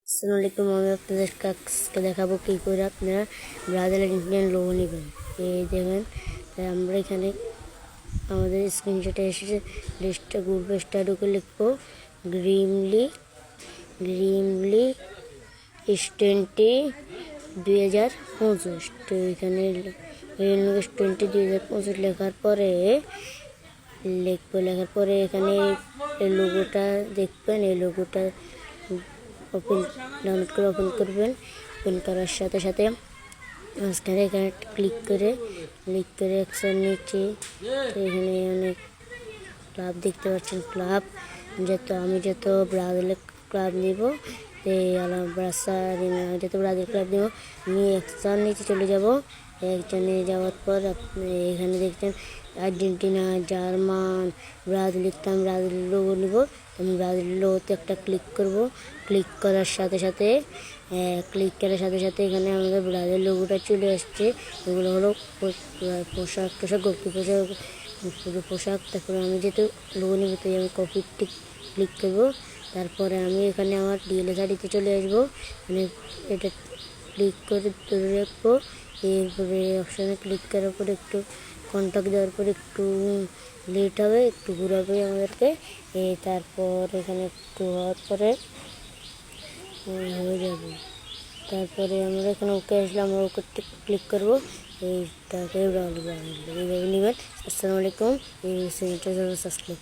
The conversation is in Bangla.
আসসালামু আলাইকুম। আমি আপনাদের কাছে দেখাবো কী করে আপনারা ব্রাজিলের ইন্ডিয়ান লোগো নেবেন। এই দেখেন, তাই আমরা এখানে আমাদের স্ক্রিনশটে এসেছে লিস্টটা গ্রুপে স্টার্টকে লিখবো গ্রিমলি গ্রিমলি S20 2025। তো এখানে S20 2025 লেখার পরে এখানে এই লোগোটা দেখবেন। এই লোগোটা ডাউনলোড করে ওপেন করবেন। ওপেন করার সাথে সাথে মাঝখানে এখানে ক্লিক করে একশোর নিচে তো এখানে অনেক ক্লাব দেখতে পাচ্ছেন। ক্লাব আমি যত ব্রাজিলের ক্লাব নিব, যত ব্রাজিল ক্লাব নিব, আমি একশোর নিচে চলে যাব। একজনে যাওয়ার পর আপনি এখানে দেখছেন আর্জেন্টিনা, জার্মান, ব্রাজিল লিখতাম। ব্রাজিল লোগো নিব, আমি ব্রাজিল লোগোতে একটা ক্লিক করব। ক্লিক করার সাথে সাথে এখানে আমাদের ব্রাজিল লোগোটা চলে আসছে। এগুলো হলো পোশাক গোলকি পোশাক, পুরো পোশাক। তারপরে আমি যেহেতু লোগো নিব, তাই আমি কপিতে ক্লিক করব। তারপরে আমি এখানে আমার DLSID-তে চলে আসবো। মানে এটা ক্লিক করে ধরে রাখবো। এরপরে অপশানে ক্লিক করার পরে একটু কন্ট্যাক্ট দেওয়ার পরে একটু লেট হবে, একটু ঘুরাবে আমাদেরকে। তারপর এখানে একটু হওয়ার পরে হয়ে যাবে। তারপরে আমরা এখানে ওকে আসলে আমরা ওকে ক্লিক করবো। তারপরে এইভাবে নেবেন। আসসালামু আলাইকুম। এই সাবস্ক্রাইব